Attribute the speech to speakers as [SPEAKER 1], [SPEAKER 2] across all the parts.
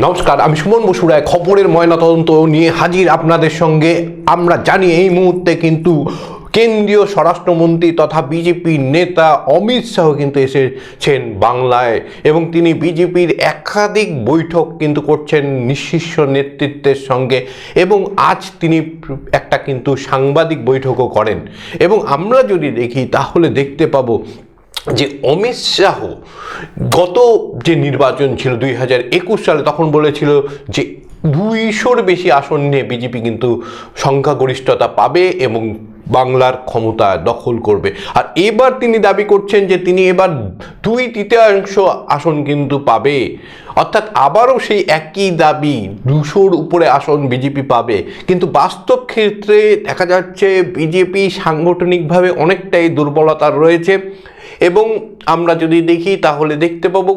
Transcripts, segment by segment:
[SPEAKER 1] নমস্কার, আমি সুমন বসু রায় খবরের ময়নাতদন্ত নিয়ে হাজির আপনাদের সঙ্গে। আমরা জানি এই মুহূর্তে কিন্তু কেন্দ্রীয় স্বরাষ্ট্রমন্ত্রী তথা বিজেপির নেতা অমিত শাহ কিন্তু এসেছেন বাংলায় এবং তিনি বিজেপির একাধিক বৈঠক কিন্তু করছেন শীর্ষ নেতৃত্বের সঙ্গে এবং আজ তিনি একটা কিন্তু সাংবাদিক বৈঠকও করেন। এবং আমরা যদি দেখি তাহলে দেখতে পাবো যে অমিত শাহ গত যে নির্বাচন ছিল 2021 সালে তখন বলেছিল যে 200-র বেশি আসন নিয়ে বিজেপি কিন্তু সংখ্যাগরিষ্ঠতা পাবে এবং বাংলার ক্ষমতা দখল করবে। আর এবার তিনি দাবি করছেন যে তিনি এবার 2/3 আসন কিন্তু পাবে, অর্থাৎ আবারও সেই একই দাবি 200-র উপরে আসন বিজেপি পাবে। কিন্তু বাস্তব ক্ষেত্রে দেখা যাচ্ছে বিজেপি সাংগঠনিকভাবে অনেকটাই দুর্বলতা রয়েছে এবং আমরা যদি দেখি তাহলে দেখতে পাবো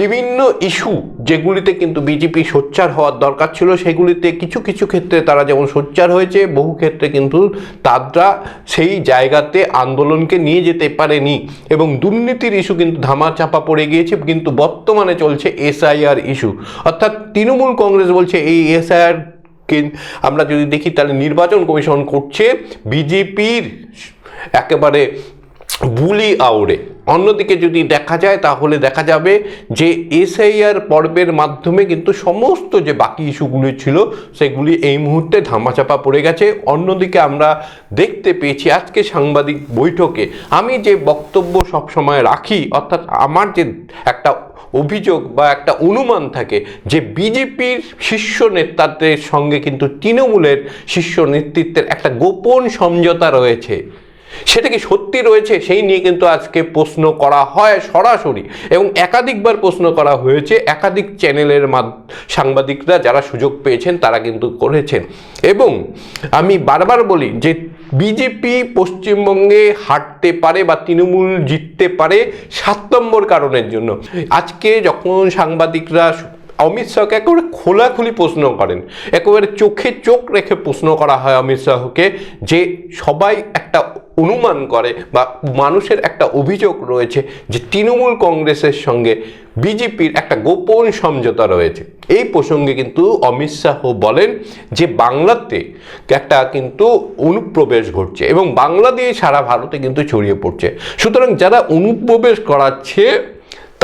[SPEAKER 1] বিভিন্ন ইস্যু যেগুলিতে কিন্তু বিজেপি সোচ্চার হওয়ার দরকার ছিল সেগুলিতে কিছু কিছু ক্ষেত্রে তারা যেমন সোচ্চার হয়েছে, বহু ক্ষেত্রে কিন্তু তারা সেই জায়গাতে আন্দোলনকে নিয়ে যেতে পারেনি এবং দুর্নীতির ইস্যু কিন্তু ধামাচাপা পড়ে গিয়েছে। কিন্তু বর্তমানে চলছে SIR ইস্যু, অর্থাৎ তৃণমূল কংগ্রেস বলছে এই SIR আমরা যদি দেখি তাহলে নির্বাচন কমিশন করছে বিজেপির একেবারে বুলি আউড়ে। অন্যদিকে যদি দেখা যায় তাহলে দেখা যাবে যে SIR পর্বের মাধ্যমে কিন্তু সমস্ত যে বাকি ইস্যুগুলি ছিল সেগুলি এই মুহূর্তে ধামাচাপা পড়ে গেছে। অন্যদিকে আমরা দেখতে পেয়েছি আজকে সাংবাদিক বৈঠকে আমি যে বক্তব্য সবসময় রাখি, অর্থাৎ আমার যে একটা অভিযোগ বা একটা অনুমান থাকে যে বিজেপির শীর্ষ নেতৃত্বের সঙ্গে কিন্তু তৃণমূলের শীর্ষ নেতৃত্বের একটা গোপন সমঝোতা রয়েছে, সেটা কি সত্যি রয়েছে সেই নিয়ে কিন্তু আজকে প্রশ্ন করা হয় সরাসরি এবং একাধিকবার প্রশ্ন করা হয়েছে। একাধিক চ্যানেলের সাংবাদিকরা যারা সুযোগ পেয়েছেন তারা কিন্তু করেছেন এবং আমি বারবার বলি যে বিজেপি পশ্চিমবঙ্গে হারতে পারে বা তৃণমূল জিততে পারে 7 নম্বর কারণের জন্য। আজকে যখন সাংবাদিকরা অমিত শাহকে একেবারে খোলাখুলি প্রশ্ন করেন, একেবারে চোখে চোখ রেখে প্রশ্ন করা হয় অমিত শাহকে, যে সবাই একটা অনুমান করে বা মানুষের একটা অভিযোগ রয়েছে যে তৃণমূল কংগ্রেসের সঙ্গে বিজেপির একটা গোপন সমঝোতা রয়েছে। এই প্রসঙ্গে কিন্তু অমিত শাহ বলেন যে বাংলাতে একটা কিন্তু অনুপ্রবেশ ঘটছে এবং বাংলা দিয়ে সারা ভারতে কিন্তু ছড়িয়ে পড়ছে, সুতরাং যারা অনুপ্রবেশ করাচ্ছে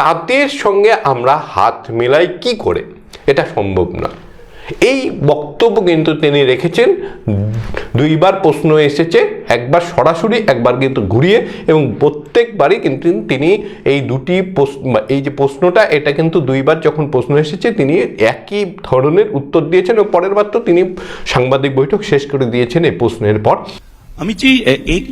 [SPEAKER 1] তাদের সঙ্গে আমরা হাত মেলাই কি করে, এটা সম্ভব না। এই বক্তব্য কিন্তু তিনি রেখেছেন। 2বার প্রশ্ন এসেছে, একবার সরাসরি একবার কিন্তু ঘুরিয়ে, এবং প্রত্যেকবারই কিন্তু তিনি এই দুটি এই যে প্রশ্নটা এটা কিন্তু 2বার যখন প্রশ্ন এসেছে তিনি একই ধরনের উত্তর দিয়েছেন এবং পরের বার তো তিনি সাংবাদিক বৈঠক শেষ করে দিয়েছেন এই প্রশ্নের পর।
[SPEAKER 2] अमित जी, एक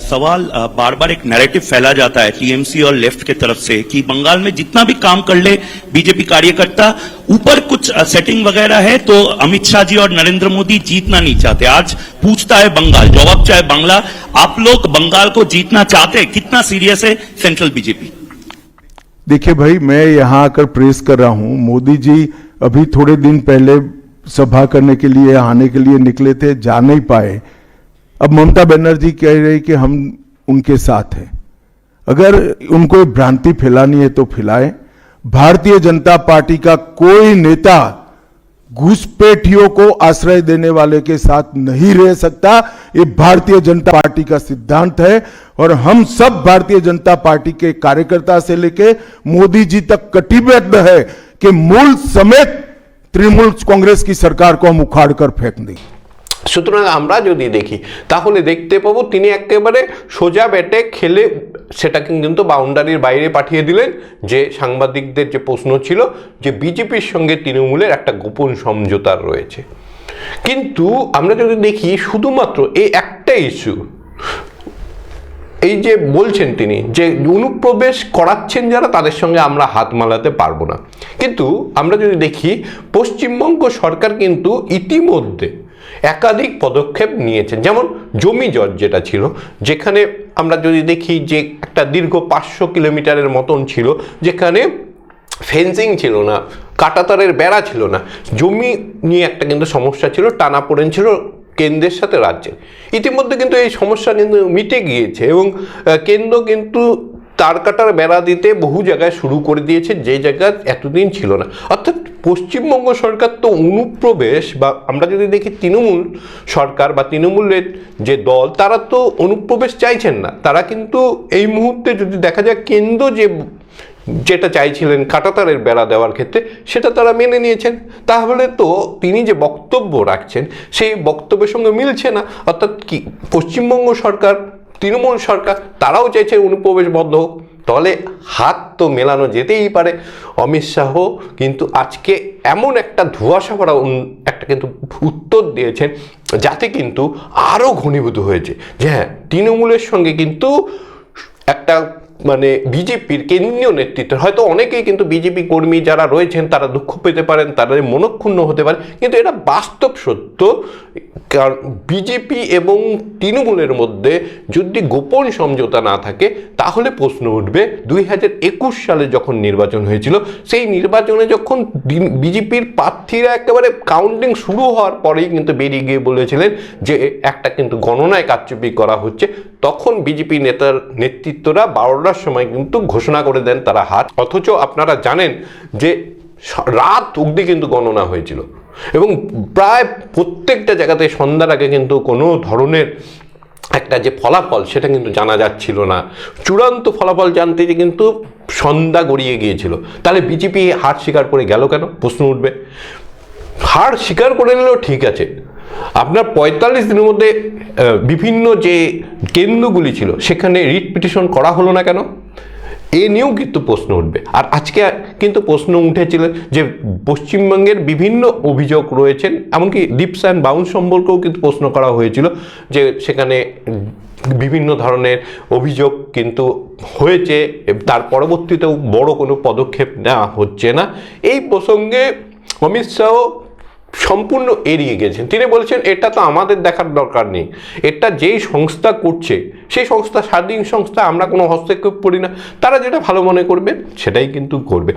[SPEAKER 2] सवाल बार बार एक नैरेटिव फैला जाता है टीएमसी और लेफ्ट के तरफ से कि बंगाल में जितना भी काम कर ले बीजेपी कार्यकर्ता, ऊपर कुछ सेटिंग वगैरह है तो अमित शाह जी और नरेंद्र मोदी जीतना नहीं चाहते। आज पूछता है बंगाल, जवाब चाहे बांग्ला, आप लोग बंगाल को जीतना चाहते हैं? कितना सीरियस है सेंट्रल बीजेपी?
[SPEAKER 3] देखिए भाई, मैं यहाँ आकर प्रेस कर रहा हूँ। मोदी जी अभी थोड़े दिन पहले सभा करने के लिए आने के लिए निकले थे, जा नहीं पाए। अब ममता बनर्जी कह रही कि हम उनके साथ हैं। अगर उनको भ्रांति फैलानी है तो फैलाएं। भारतीय जनता पार्टी का कोई नेता घुसपैठियों को आश्रय देने वाले के साथ नहीं रह सकता। ये भारतीय जनता पार्टी का सिद्धांत है और हम सब भारतीय जनता पार्टी के कार्यकर्ता से लेके मोदी जी तक कटिबद्ध है कि मूल समेत तृणमूल कांग्रेस की सरकार को हम उखाड़ कर फेंक दें।
[SPEAKER 1] সুতরাং আমরা যদি দেখি তাহলে দেখতে পাবো তিনি একেবারে সোজা ব্যাটে খেলে সেটাকে কিন্তু বাউন্ডারির বাইরে পাঠিয়ে দিলেন। যে সাংবাদিকদের যে প্রশ্ন ছিল যে বিজেপির সঙ্গে তৃণমূলের একটা গোপন সমঝোতা রয়েছে, কিন্তু আমরা যদি দেখি শুধুমাত্র এই একটা ইস্যু, এই যে বলছেন তিনি যে অনুপ্রবেশ করাচ্ছেন যারা তাদের সঙ্গে আমরা হাত মালাতে পারবো না। কিন্তু আমরা যদি দেখি পশ্চিমবঙ্গ সরকার কিন্তু ইতিমধ্যে একাধিক পদক্ষেপ নিয়েছেন, যেমন জমি জট যেটা ছিল, যেখানে আমরা যদি দেখি যে একটা দীর্ঘ 500 কিলোমিটারের মতন ছিল, যেখানে ফেন্সিং ছিল না, কাঁটাতারের বেড়া ছিল না, জমি নিয়ে একটা কিন্তু সমস্যা ছিল, টানাপোড়েন ছিল কেন্দ্রের সাথে রাজ্যের। ইতিমধ্যে কিন্তু এই সমস্যা কিন্তু মিটে গিয়েছে এবং কেন্দ্র কিন্তু তার কাটার বেড়া দিতে বহু জায়গায় শুরু করে দিয়েছে, যে জায়গায় এতদিন ছিল না। অর্থাৎ পশ্চিমবঙ্গ সরকার তো অনুপ্রবেশ, বা আমরা যদি দেখি তৃণমূল সরকার বা তৃণমূলের যে দল, তারা তো অনুপ্রবেশ চাইছেন না। তারা কিন্তু এই মুহূর্তে যদি দেখা যায় কেন্দ্র যেটা চাইছিলেন কাঁটাতারের বেড়া দেওয়ার ক্ষেত্রে, সেটা তারা মেনে নিয়েছেন। তাহলে তো তিনি যে বক্তব্য রাখছেন সেই বক্তব্যের সঙ্গে মিলছে না। অর্থাৎ কি পশ্চিমবঙ্গ সরকার, তৃণমূল সরকার, তারাও চাইছে অনুপ্রবেশ বন্ধ হোক। তাহলে হাত তো মেলানো যেতেই পারে। অমিত শাহ কিন্তু আজকে এমন একটা ধোঁয়াশা ভরা একটা কিন্তু উত্তর দিয়েছেন, যাতে কিন্তু আরও ঘনীভূত হয়েছে যে হ্যাঁ, তৃণমূলের সঙ্গে কিন্তু একটা মানে বিজেপির কেন্দ্রীয় নেতৃত্ব, হয়তো অনেকেই কিন্তু বিজেপি কর্মী যারা রয়েছেন তারা দুঃখ পেতে পারেন, তারা মনক্ষুণ্ণ হতে পারে, কিন্তু এটা বাস্তব সত্য। কারণ বিজেপি এবং তৃণমূলের মধ্যে যদি গোপন সমঝোতা না থাকে, তাহলে প্রশ্ন উঠবে 2021 সালে যখন নির্বাচন হয়েছিল, সেই নির্বাচনে যখন বিজেপির প্রার্থীরা একেবারে কাউন্টিং শুরু হওয়ার পরেই কিন্তু বেরিয়ে গিয়ে বলেছিলেন যে একটা কিন্তু গণনায় কারচুপি করা হচ্ছে, তখন বিজেপি নেতার নেতৃত্বরা 12টার সময় কিন্তু ঘোষণা করে দেন তারা হার। অথচ আপনারা জানেন যে রাত অবধি কিন্তু গণনা হয়েছিল, এবং প্রায় প্রত্যেকটা জায়গাতে সন্ধ্যার আগে কিন্তু কোনো ধরনের একটা যে ফলাফল সেটা কিন্তু জানা যাচ্ছিল না। চূড়ান্ত ফলাফল জানতে যে কিন্তু সন্ধ্যা গড়িয়ে গিয়েছিল। তাহলে বিজেপি হার স্বীকার করে গেল কেন, প্রশ্ন উঠবে। হার স্বীকার করে নিলেও ঠিক আছে, আপনার 45 দিনের মধ্যে বিভিন্ন যে কেন্দ্রগুলি ছিল সেখানে রিট পিটিশন করা হলো না কেন, এ নিয়েও কিন্তু প্রশ্ন উঠবে। আর আজকে কিন্তু প্রশ্ন উঠেছিল যে পশ্চিমবঙ্গের বিভিন্ন অভিযোগ রয়েছেন, এমনকি লিপস অ্যান্ড বাউন্স সম্পর্কেও কিন্তু প্রশ্ন করা হয়েছিল যে সেখানে বিভিন্ন ধরনের অভিযোগ কিন্তু হয়েছে, তার পরবর্তীতেও বড় কোনো পদক্ষেপ নেওয়া হচ্ছে না। এই প্রসঙ্গে অমিত শাহ সম্পূর্ণ এড়িয়ে গেছেন। তিনি বলছেন এটা তো আমাদের দেখার দরকার নেই, এটা যেই সংস্থা করছে সেই সংস্থা স্বাধীন সংস্থা, আমরা কোনো হস্তক্ষেপ করি না, তারা যেটা ভালো মনে করবে সেটাই কিন্তু করবে।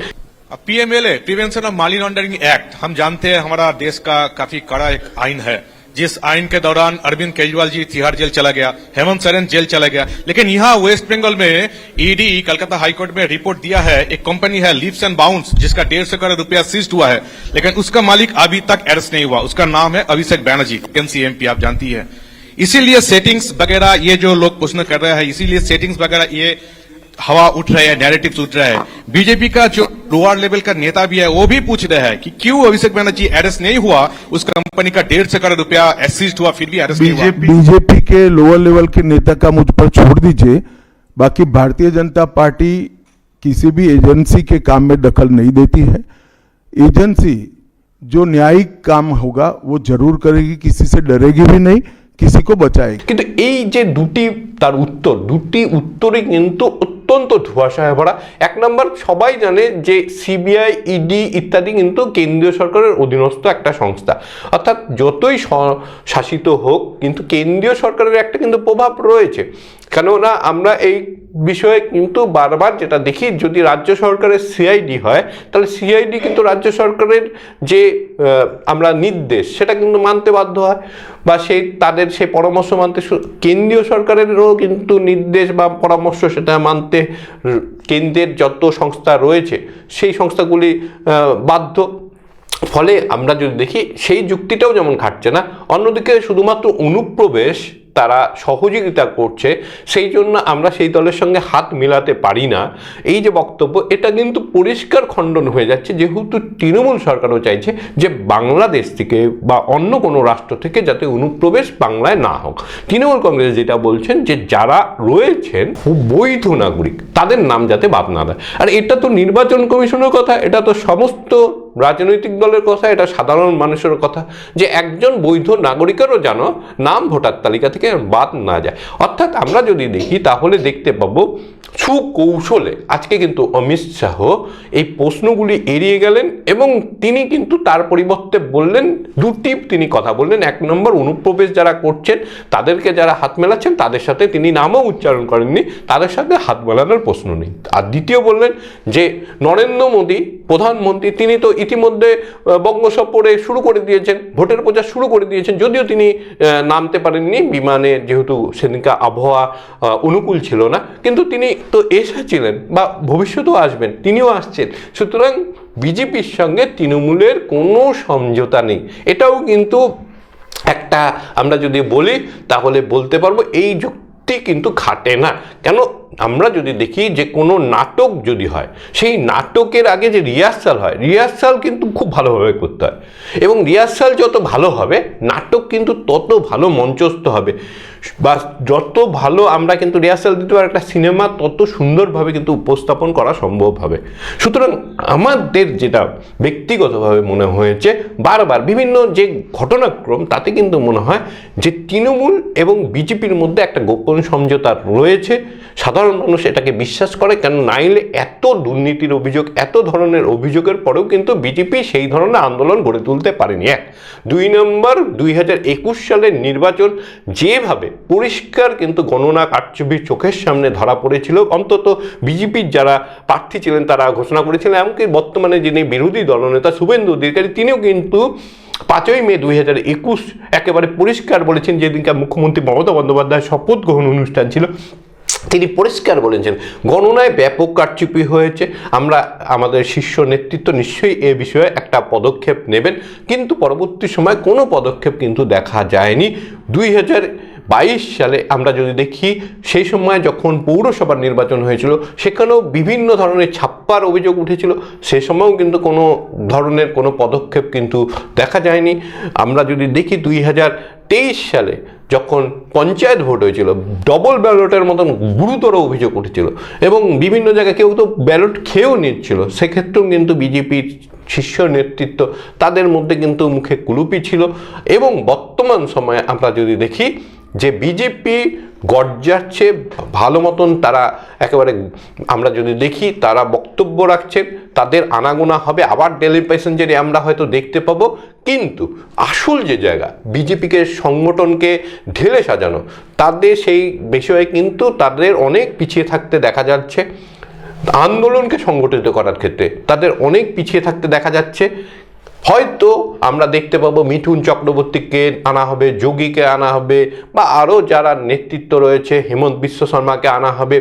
[SPEAKER 4] PMLA prevention of money laundering act, हम जानते हैं हमारा देश का काफी कड़ा एक आइन है, जिस आइन के दौरान अरविंद केजरीवाल जी तिहाड़ जेल चला गया, हेमंत सोरेन जेल चला गया, लेकिन यहाँ वेस्ट बंगाल में ईडी कलकत्ता हाईकोर्ट में रिपोर्ट दिया है, एक कंपनी है लिप्स एंड बाउंस जिसका 150 करोड़ रुपया सीज्ड हुआ है, लेकिन उसका मालिक अभी तक अरेस्ट नहीं हुआ। उसका नाम है अभिषेक बैनर्जी, एमसीएमपी, आप जानती है। इसीलिए सेटिंग्स वगैरह ये जो लोग प्रश्न कर रहे हैं, इसीलिए सेटिंग्स वगैरह ये हवा उठ रहे हैं, नैरेटिव्स उठ रहे हैं। बीजेपी का जो लोअर लेवल का नेता भी है वो भी पूछ रहे हैं कि क्यों अभिषेक बैनर्जी अरेस्ट नहीं हुआ, उस कंपनी का 150 करोड़ रुपया सीज्ड हुआ फिर भी अरेस्ट नहीं हुआ।
[SPEAKER 3] बीजेपी के लोअर लेवल के नेता का मुझ पर छोड़ दीजिए, बाकी भारतीय जनता पार्टी किसी भी एजेंसी के काम में दखल नहीं देती है। एजेंसी जो न्यायिक काम होगा वो जरूर करेगी, किसी से डरेगी भी नहीं, किसी को बचाएगी।
[SPEAKER 1] কিন্তু এই যে দুটি উত্তরই কিন্তু অত্যন্ত ধোঁয়াশায় ভরা। এক নম্বর, সবাই জানে যে সিবিআই, ইডি ইত্যাদি কিন্তু কেন্দ্রীয় সরকারের অধীনস্থ একটা সংস্থা, অর্থাৎ যতই শাসিত হোক কিন্তু কেন্দ্রীয় সরকারের একটা কিন্তু প্রভাব রয়েছে। কেননা আমরা এই বিষয়ে কিন্তু বারবার যেটা দেখি, যদি রাজ্য সরকারের সিআইডি হয় তাহলে সিআইডি কিন্তু রাজ্য সরকারের যে আমরা নির্দেশ সেটা কিন্তু মানতে বাধ্য হয়, বা তাদের সেই পরামর্শ মানতে, কেন্দ্রীয় সরকারেরও কিন্তু নির্দেশ বা পরামর্শ সেটা মানতে কেন্দ্রের যত সংস্থা রয়েছে সেই সংস্থাগুলি বাধ্য। ফলে আমরা যদি দেখি সেই যুক্তিটাও যেমন খাটছে না, অন্যদিকে শুধুমাত্র অনুপ্রবেশ তারা সহযোগিতা করছে, সেই জন্য আমরা সেই দলের সঙ্গে হাত মেলাতে পারি না, এই যে বক্তব্য, এটা কিন্তু পরিষ্কার খণ্ডন হয়ে যাচ্ছে। যেহেতু তৃণমূল সরকারও চাইছে যে বাংলাদেশ থেকে বা অন্য কোনো রাষ্ট্র থেকে যাতে অনুপ্রবেশ বাংলায় না হোক। তৃণমূল কংগ্রেস যেটা বলছেন যে যারা রয়েছেন বৈধ নাগরিক তাদের নাম যাতে বাদ না দেয়। আর এটা তো নির্বাচন কমিশনের কথা, এটা তো সমস্ত রাজনৈতিক দলের কথা, এটা সাধারণ মানুষের কথা, যে একজন বৈধ নাগরিকেরও যেন নাম ভোটার তালিকা থেকে বাদ না যায়। অর্থাৎ আমরা যদি দেখি তাহলে দেখতে পাবো সুকৌশলে আজকে কিন্তু অমিত শাহ এই প্রশ্নগুলি এড়িয়ে গেলেন, এবং তিনি কিন্তু তার পরিবর্তে বললেন দুটি তিনি কথা বললেন। এক নম্বর, অনুপ্রবেশ যারা করছেন তাদেরকে যারা হাত মেলাচ্ছেন তাদের সাথে তিনি নামও উচ্চারণ করেননি, তাদের সাথে হাত মেলানোর প্রশ্ন নেই। আর দ্বিতীয় বললেন যে নরেন্দ্র মোদী প্রধানমন্ত্রী, তিনি তো ইতিমধ্যে বঙ্গ সফরে শুরু করে দিয়েছেন, ভোটের প্রচার শুরু করে দিয়েছেন, যদিও তিনি নামতে পারেননি বিমানে, যেহেতু সেদিনকার আবহাওয়া অনুকূল ছিল না, কিন্তু তিনি তো এসেছিলেন বা ভবিষ্যতেও আসবেন, তিনিও আসছেন। সুতরাং বিজেপির সঙ্গে তৃণমূলের কোনো সমঝোতা নেই। এটাও কিন্তু একটা আমরা যদি বলি তাহলে বলতে পারবো এই যুক্তি কিন্তু খাটে না। কেন, আমরা যদি দেখি যে কোনো নাটক যদি হয়, সেই নাটকের আগে যে রিহার্সাল হয়, রিহার্সাল কিন্তু খুব ভালোভাবে করতে হয়, এবং রিহার্সাল যত ভালো হবে নাটক কিন্তু তত ভালো মঞ্চস্থ হবে, বা যত ভালো আমরা কিন্তু রিহার্সাল দিতে পারি একটা সিনেমা তত সুন্দরভাবে কিন্তু উপস্থাপন করা সম্ভব হবে। সুতরাং আমাদের যেটা ব্যক্তিগতভাবে মনে হয়েছে বারবার বিভিন্ন যে ঘটনাক্রম, তাতে কিন্তু মনে হয় যে তৃণমূল এবং বিজেপির মধ্যে একটা গোপন সমঝোতা রয়েছে। সাধারণ মানুষ এটাকে বিশ্বাস করে, কেন নাইলে এত দুর্নীতির অভিযোগ, এত ধরনের অভিযোগের পরেও কিন্তু বিজেপি সেই ধরনের আন্দোলন গড়ে তুলতে পারেনি। এক, 2 নম্বর 2021 সালের নির্বাচন যেভাবে পরিষ্কার কিন্তু গণনা কারচুপি চোখের সামনে ধরা পড়েছিল, অন্তত বিজেপির যারা প্রার্থী ছিলেন তারা ঘোষণা করেছিলেন, এমনকি বর্তমানে যিনি বিরোধী দলনেতা শুভেন্দু অধিকারী তিনিও কিন্তু 5ই মে 2021 একেবারে পরিষ্কার বলেছেন, যেদিনকে মুখ্যমন্ত্রী মমতা বন্দ্যোপাধ্যায়ের শপথ গ্রহণ অনুষ্ঠান ছিল, তিনি পরিষ্কার বলেছেন গণনায় ব্যাপক কারচুপি হয়েছে, আমরা আমাদের শীর্ষ নেতৃত্ব নিশ্চয়ই এ বিষয়ে একটা পদক্ষেপ নেবেন। কিন্তু পরবর্তী সময় কোনো পদক্ষেপ কিন্তু দেখা যায়নি। 2022 সালে আমরা যদি দেখি, সেই সময় যখন পৌরসভার নির্বাচন হয়েছিল সেখানেও বিভিন্ন ধরনের ছাপ্পার অভিযোগ উঠেছিল, সে সময়ও কিন্তু কোনো ধরনের কোনো পদক্ষেপ কিন্তু দেখা যায়নি। আমরা যদি দেখি 2023 সালে যখন পঞ্চায়েত ভোট হয়েছিল, ডবল ব্যালটের মতন গুরুতর অভিযোগ উঠেছিল, এবং বিভিন্ন জায়গায় কেউ তো ব্যালট খেয়েও নিচ্ছিল, সেক্ষেত্রেও কিন্তু বিজেপির শীর্ষ নেতৃত্ব তাদের মধ্যে কিন্তু মুখে কুলুপি ছিল। এবং বর্তমান সময়ে আমরা যদি দেখি যে বিজেপি গর্জাচ্ছে ভালো মতন, তারা একেবারে আমরা যদি দেখি তারা বক্তব্য রাখছেন, তাদের আনাগোনা হবে, আবার ডেলি প্যাসেঞ্জারে আমরা হয়তো দেখতে পাবো। কিন্তু আসল যে জায়গা বিজেপিকে সংগঠনকে ঢেলে সাজানো, তাদের সেই বিষয়ে কিন্তু তাদের অনেক পিছিয়ে থাকতে দেখা যাচ্ছে। আন্দোলনকে সংগঠিত করার ক্ষেত্রে তাদের অনেক পিছিয়ে থাকতে দেখা যাচ্ছে। হয়তো আমরা দেখতে পাবো মিঠুন চক্রবর্তীকে আনা হবে, যোগীকে আনা হবে, বা আরও যারা নেতৃত্ব রয়েছে, হেমন্ত বিশ্ব শর্মাকে আনা হবে।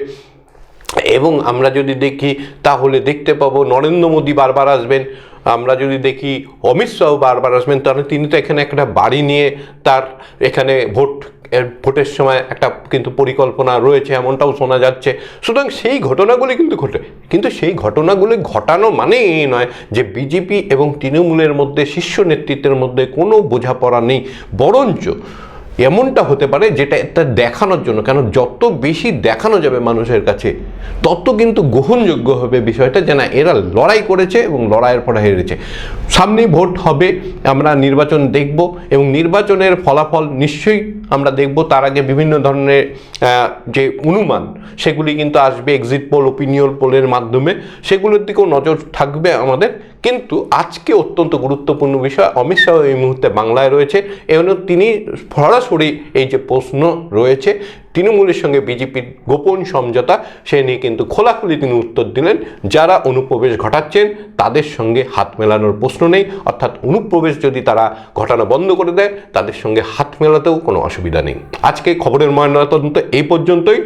[SPEAKER 1] এবং আমরা যদি দেখি তাহলে দেখতে পাবো নরেন্দ্র মোদী বারবার আসবেন, আমরা যদি দেখি অমিত শাহ বারবার আসবেন, তাহলে তিনি তো এখানে একটা বাড়ি নিয়ে তার এখানে ভোটের সময় একটা কিন্তু পরিকল্পনা রয়েছে, এমনটাও শোনা যাচ্ছে। সুতরাং সেই ঘটনাগুলি কিন্তু ঘটে, কিন্তু সেই ঘটনাগুলি ঘটানো মানে এই নয় যে বিজেপি এবং তৃণমূলের মধ্যে, শীর্ষ নেতৃত্বের মধ্যে কোনো বোঝাপড়া নেই। বরঞ্চ এমনটা হতে পারে যেটা এটা দেখানোর জন্য, কেন যত বেশি দেখানো যাবে মানুষের কাছে তত কিন্তু গ্রহণযোগ্য হবে বিষয়টা, যে না এরা লড়াই করেছে এবং লড়াইয়ের পরে হেরেছে। সামনেই ভোট হবে, আমরা নির্বাচন দেখব, এবং নির্বাচনের ফলাফল নিশ্চয়ই আমরা দেখব। তার আগে বিভিন্ন ধরনের যে অনুমান সেগুলি কিন্তু আসবে এক্সিট পোল, ওপিনিয়ন পোলের মাধ্যমে, সেগুলোর দিকেও নজর থাকবে আমাদের। কিন্তু আজকে অত্যন্ত গুরুত্বপূর্ণ বিষয়, অমিত শাহ এই মুহূর্তে বাংলায় রয়েছে এবং তিনি সরাসরি এই যে প্রশ্ন রয়েছে তৃণমূলের সঙ্গে বিজেপির গোপন সমঝোতা, সে নিয়ে কিন্তু খোলাখুলি তিনি উত্তর দিলেন। যারা অনুপ্রবেশ ঘটাচ্ছেন তাদের সঙ্গে হাত মেলানোর প্রশ্ন নেই, অর্থাৎ অনুপ্রবেশ যদি তারা ঘটানো বন্ধ করে দেয় তাদের সঙ্গে হাত মেলাতেও কোনো অসুবিধা নেই। আজকে খবরের ময়নাতদন্ত এই পর্যন্তই।